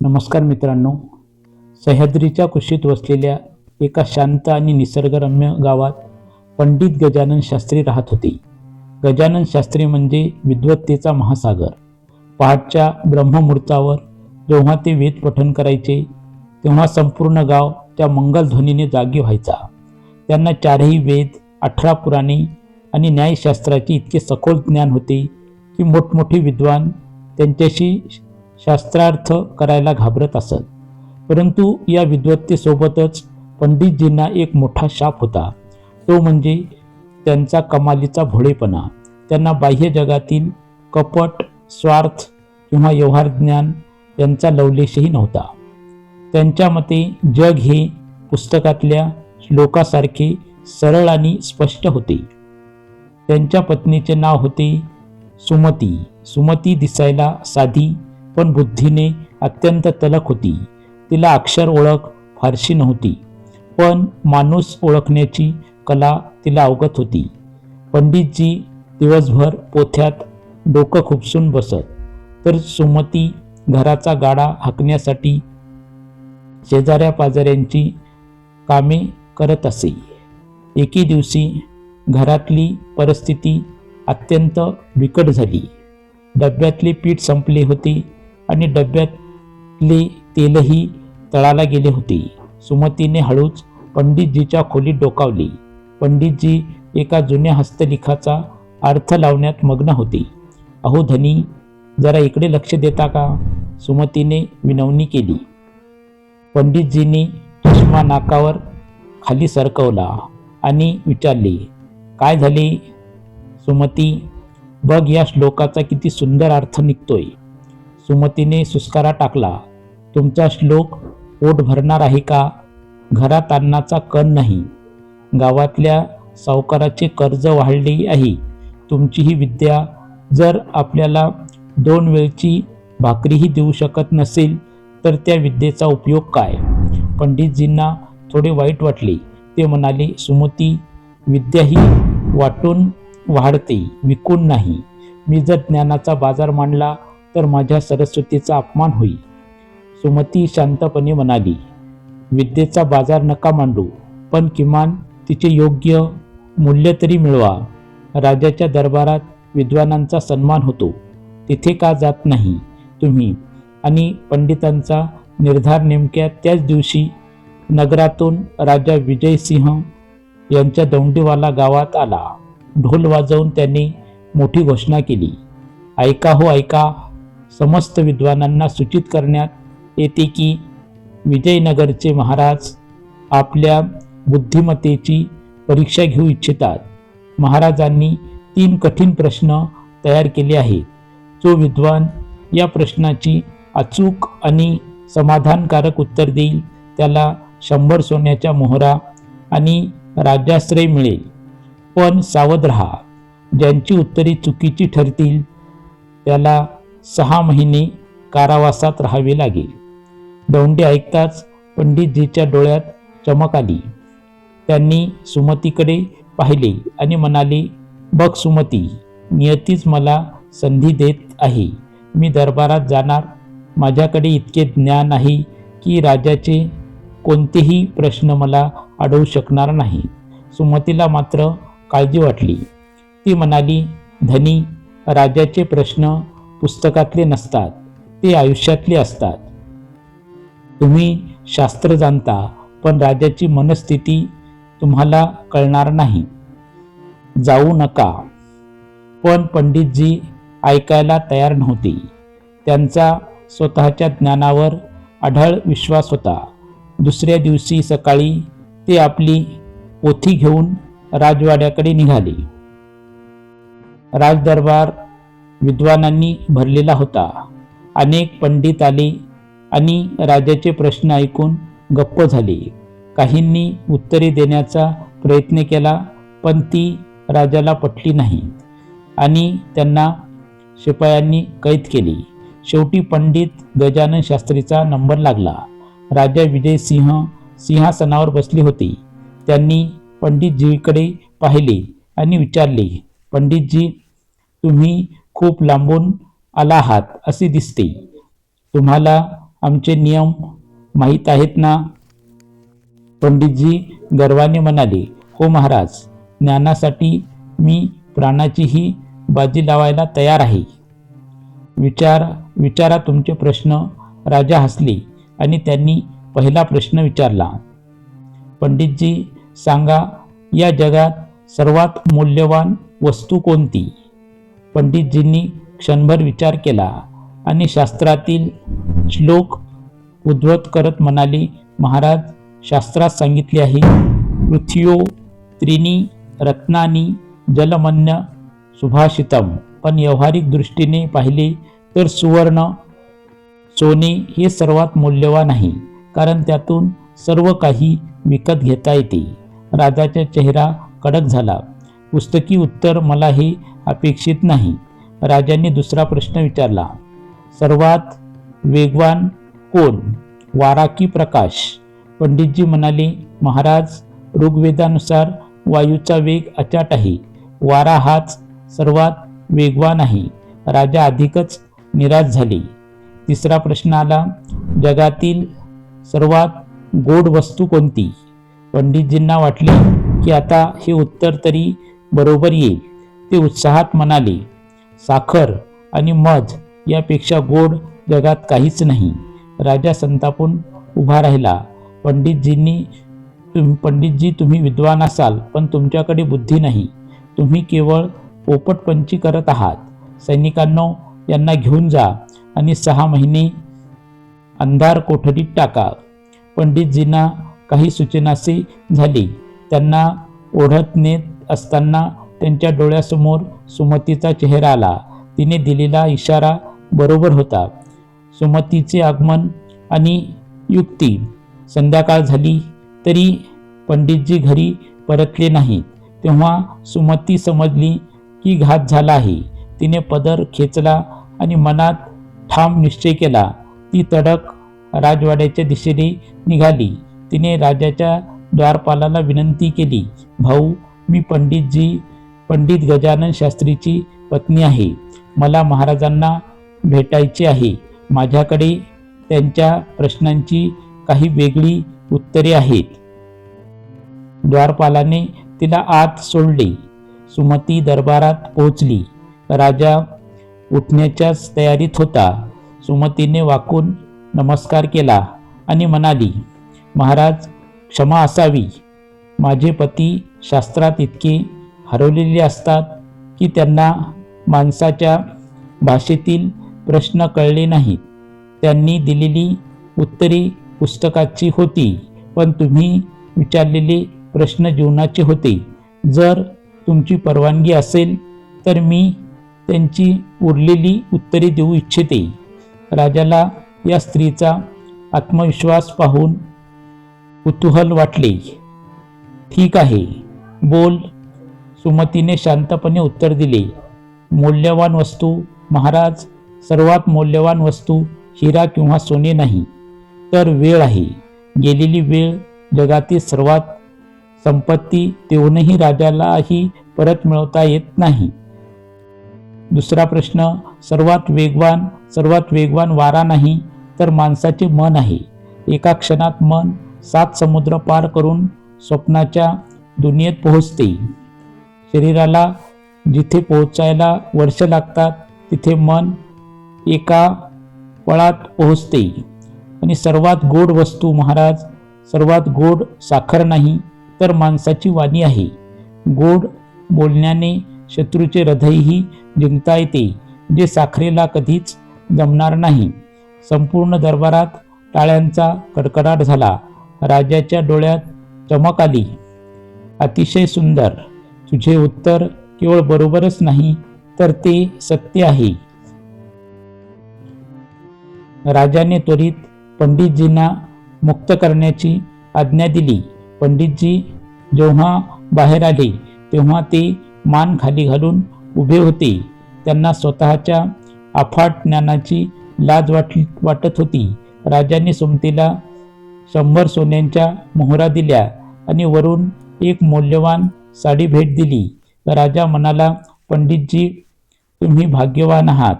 नमस्कार मित्रांनो. सह्याद्रीच्या कुशीत वसलेल्या एका शांत आणि निसर्गरम्य गावात पंडित गजानन शास्त्री राहत होते. गजानन शास्त्री म्हणजे विद्वत्तेचा महासागर. पहाटच्या ब्रह्ममुहूर्तावर जेव्हा ते वेद पठण करायचे तेव्हा संपूर्ण गाव त्या मंगलध्वनीने जागी व्हायचा. त्यांना 4ही वेद, 18 पुराणे आणि न्यायशास्त्राचे इतके सखोल ज्ञान होते की मोठमोठे विद्वान त्यांच्याशी शास्त्रार्थ करायला घाबरत असत. परंतु या विद्वत्तेसोबतच पंडितजींना एक मोठा शाप होता, तो म्हणजे त्यांचा कमालीचा भोळेपणा. त्यांना बाह्य जगातील कपट, स्वार्थ किंवा व्यवहार ज्ञान यांचा लवलेशही नव्हता. त्यांच्या मते जग हे पुस्तकातल्या श्लोकासारखे सरळ आणि स्पष्ट होते. त्यांच्या पत्नीचे नाव होते सुमती. सुमती दिसायला साधी पण बुद्धीने अत्यंत तलख होती. तिला अक्षर ओळख फारशी नव्हती, पण माणूस ओळखण्याची कला तिला अवगत होती. पंडितजी दिवसभर पोथ्यात डोकं खुपसून बसत, तर सुमती घराचा गाडा हाकण्यासाठी शेजाऱ्या पाजाऱ्यांची कामे करत असे. एके दिवशी घरातली परिस्थिती अत्यंत बिकट झाली. डब्यातले पीठ संपले होते आणि डब्यातले तेलही तळाला गेले होते. सुमतीने हळूच पंडितजीच्या खोलीत डोकावले. पंडितजी एका जुन्या हस्तलिखाचा अर्थ लावण्यात मग्न होते. अहो धनी, जरा इकडे लक्ष देता का? सुमतीने विनवणी केली. पंडितजींनी चष्मा नाकावर खाली सरकवला आणि विचारले, काय झाले? सुमती, बघ या श्लोकाचा किती सुंदर अर्थ निघतोय. सुमतीने सुस्कारा टाकला. तुमचा श्लोक पोट भरणार आहे का? घरात अन्नाचा कण नाही. गावातल्या सावकाराचे कर्ज वाढले आहे. तुमची ही विद्या जर आपल्याला 2 वेळची भाकरीही देऊ शकत नसेल तर त्या विद्येचा उपयोग काय? पंडितजींना थोडे वाईट वाटले. ते म्हणाले, सुमती, विद्या ही वाटून वाढते, विकून नाही. मी जर ज्ञानाचा बाजार मांडला तर माझ्या सरस्वतीचा अपमान होईल. सुमती शांतपणे म्हणाली, विद्येचा बाजार नका मांडू, पण किमान तिचे योग्य मूल्य तरी मिळवा. राजाच्या दरबारात विद्वानांचा सन्मान होतो, तिथे का जात नाही तुम्ही? आणि पंडितांचा निर्धार नेमक्या त्याच दिवशी नगरातून राजा विजयसिंह यांच्या दौंडीवाला गावात आला. ढोल वाजवून त्यांनी मोठी घोषणा केली, ऐका हो ऐका. समस्त विद्वानांना सूचित करण्यात येते की विजयनगरचे महाराज आपल्या बुद्धिमत्तेची परीक्षा घेऊ इच्छितात. महाराजांनी 3 कठीण प्रश्न तयार केले आहेत. जो विद्वान या प्रश्नाची अचूक आणि समाधानकारक उत्तर देईल त्याला 100 सोन्याच्या मोहरा आणि राज्याश्रय मिळेल. पण सावध रहा, ज्यांची उत्तरे चुकीची ठरतील त्याला 6 महिने कारावासात राहावे लागेल. दौंडी ऐकताच पंडितजीच्या डोळ्यात चमक आली. त्यांनी सुमतीकडे पाहिले आणि म्हणाले, बघ सुमती, नियतीच मला संधी देत आहे. मी दरबारात जाणार. माझ्याकडे इतके ज्ञान आहे की राजाचे कोणतेही प्रश्न मला अडवू शकणार नाही. सुमतीला मात्र काळजी वाटली. ती म्हणाली, धनी, राजाचे प्रश्न पुस्तकातले नसतात, ते आयुष्यातले असतात. तुम्ही शास्त्र जाणता, पण राजाची मनस्थिती तुम्हाला कळणार नाही. जाऊ नका. पण पंडितजी ऐकायला तयार नव्हते. त्यांचा स्वतःच्या ज्ञानावर अढळ विश्वास होता. दुसऱ्या दिवशी सकाळी ते आपली पोथी घेऊन राजवाड्याकडे निघाले. राजदरबार विद्वानांनी भरलेला होता. अनेक पंडित आले आणि राजाचे प्रश्न ऐकून गप्प झाले. काहींनी उत्तरे देण्याचा प्रयत्न केला, पण ती राजाला पटली नाही आणि त्यांना शिपायांनी कैद केले. शेवटी पंडित गजानन शास्त्रीचा नंबर लागला. राजा विजयसिंह सिंहासनावर बसले होते. त्यांनी पंडितजीकडे पाहिले आणि विचारले, पंडितजी, तुम्ही खूप लांबून आला आहात असे दिसते. तुम्हाला आमचे नियम माहीत आहेत ना? पंडितजी गर्वाने म्हणाले, हो महाराज, ज्ञानासाठी मी प्राणाचीही बाजी लावायला तयार आहे. विचारा तुमचे प्रश्न. राजा हसले आणि त्यांनी पहिला प्रश्न विचारला. पंडितजी सांगा, या जगात सर्वात मौल्यवान वस्तू कोणती? पंडितजींनी क्षणभर विचार केला आणि शास्त्रातील श्लोक उद्धृत करत म्हणाले, महाराज, शास्त्रात सांगितले आहे, पृथ्व्यो त्रीणी रत्नानी जलमन्य सुभाषितम. पण व्यावहारिक दृष्टीने पाहिले तर सुवर्ण, सोने हे सर्वात मौल्यवान आहे, कारण त्यातून सर्व काही विकत घेता येते. राजाचा चेहरा कडक झाला. पुस्तकी उत्तर मला हे अपेक्षित नाही. राजाने दुसरा प्रश्न विचारला, सर्वात वेगवान कोण, वारा की प्रकाश? पंडितजी म्हणाले, महाराज, ऋग्वेदानुसार वायूचा वेग अचाट आहे. वारा हाच सर्वात वेगवान आहे. राजा अधिकच निराश झाले. तिसरा प्रश्न आला, जगातील सर्वात गोड वस्तू कोणती? पंडितजींना वाटले की आता हे उत्तर तरी बरोबर येईल. ते उत्साहात म्हणाले, साखर आणि मध यापेक्षा गोड जगात काहीच नाही. राजा संतापून उभा राहिला. पंडितजी, तुम्ही विद्वान असाल, पण तुमच्याकडे बुद्धी नाही. तुम्ही केवळ पोपटपंची करत आहात. सैनिकांनो, यांना घेऊन जा आणि 6 महिने अंधार कोठडीत टाका. पंडितजींना काही सुचेनासे झाले. त्यांना ओढत नेत असताना त्यांच्या डोळ्यासमोर सुमतीचा चेहरा आला. तिने दिलेला इशारा बरोबर होता. सुमतीचे आगमन आणि युक्ती. संध्याकाळ झाली तरी पंडितजी घरी परतले नाहीत. तेव्हा सुमती समजली की घात झाला आहे. तिने पदर खेचला आणि मनात ठाम निश्चय केला. ती तडक राजवाड्याच्या दिशेने निघाली. तिने राजाच्या द्वारपालाला विनंती केली, भाऊ, मी पंडित गजानन शास्त्रीची पत्नी आहे. मला महाराजांना भेटायचे आहे. माझ्याकडे त्यांच्या प्रश्नांची काही वेगळी उत्तरे आहेत. द्वारपालाने तिला आत सोडले. सुमती दरबारात पोहोचली. राजा उठण्याच्याच तयारीत होता. सुमतीने वाकून नमस्कार केला आणि म्हणाली, महाराज, क्षमा असावी. माझे पती शास्त्रात इतके हरवलेले असतात की त्यांना माणसाच्या भाषेतील प्रश्न कळले नाहीत. त्यांनी दिलेली उत्तरे पुस्तकाची होती, पण तुम्ही विचारलेले प्रश्न जीवनाचे होते. जर तुमची परवानगी असेल तर मी त्यांची उरलेली उत्तरे देऊ इच्छिते. राजाला या स्त्रीचा आत्मविश्वास पाहून कुतूहल वाटले. ठीक आहे, बोल. सुमतीने शांतपणे उत्तर दिले, मौल्यवान वस्तू महाराज, सर्वात मौल्यवान वस्तू हिरा किंवा सोने नाही, तर वेळ आहे. गेलेली वेळ जगातील सर्वात संपत्ती देऊनही राजालाही परत मिळवता येत नाही. दुसरा प्रश्न, सर्वात वेगवान वारा नाही, तर माणसाचे मन आहे. एका क्षणात मन 7 समुद्र पार करून स्वप्नाच्या दुनियेत पोहोचते. शरीराला जिथे पोहोचायला वर्ष लागतात, तिथे मन एका पळात पोहोचते. आणि सर्वात गोड वस्तू महाराज, सर्वात गोड साखर नाही, तर माणसाची वाणी आहे. गोड बोलण्याने शत्रूचे हृदयही जिंकता येते, जे साखरेला कधीच जमणार नाही. संपूर्ण दरबारात टाळ्यांचा कडकडाट झाला. राजाच्या डोळ्यात चमक आली. अतिशय सुंदर. तुझे उत्तर केवळ बरोबरच नाही, तर ते सत्य आहे. राजाने त्वरित पंडितजींना मुक्त करण्याची आज्ञा दिली. पंडितजी जेव्हा बाहेर आले तेव्हा ते मान खाली घालून उभे होते. त्यांना स्वतःच्या अफाट ज्ञानाची लाज वाटत होती. राजाने सुमतीला 100 सोन्यांच्या मोहरा दिल्या आणि वरून एक मौल्यवान साडी भेट दिली. राजा म्हणाला, पंडितजी, तुम्ही भाग्यवान आहात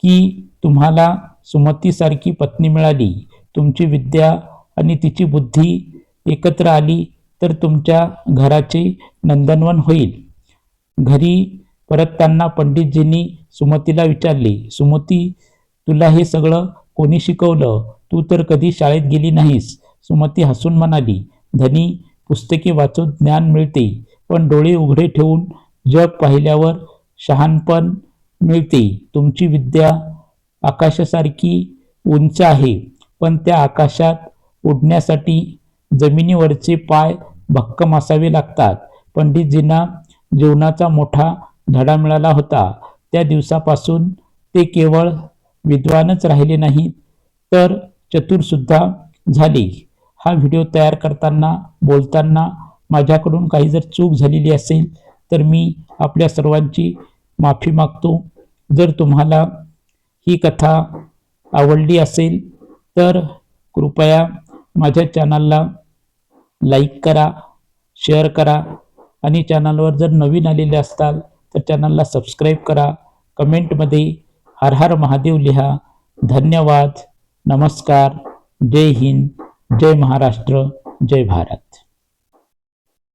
की तुम्हाला सुमतीसारखी पत्नी मिळाली, तुमची विद्या आणि तिची बुद्धी एकत्र आली तर तुमच्या घराचे नंदनवन होईल. घरी परतताना पंडितजींनी सुमतीला विचारले, सुमती, तुला हे सगळं कोणी शिकवलं? तू तर कधी शाळेत गेली नाहीस. सुमती हसून म्हणाली, धनी, पुस्तके वाचून ज्ञान मिळते, पण डोळे उघडे ठेवून जग पाहिल्यावर शहाणपण मिळते. तुमची विद्या आकाशासारखी उंच आहे, पण त्या आकाशात उडण्यासाठी जमिनीवरचे पाय भक्कम असावे लागतात. पंडितजींना जीवनाचा मोठा धडा मिळाला होता. त्या दिवसापासून ते केवळ विद्वानच राहिले नाहीत, तर चतुरसुद्धा झाले. हा व्हिडिओ तयार करताना, बोलताना माझ्याकडून काही जर चूक झालेली असेल तर मी आपल्या सर्वांची माफी मागतो. जर तुम्हाला ही कथा आवडली असेल तर कृपया माझ्या चॅनलला लाईक करा, शेअर करा आणि चॅनलवर जर नवीन आलेले असताल तर चॅनलला सबस्क्राईब करा. कमेंटमध्ये हर हर महादेव लिहा. धन्यवाद. नमस्कार. जय हिंद, जय महाराष्ट्र, जय भारत.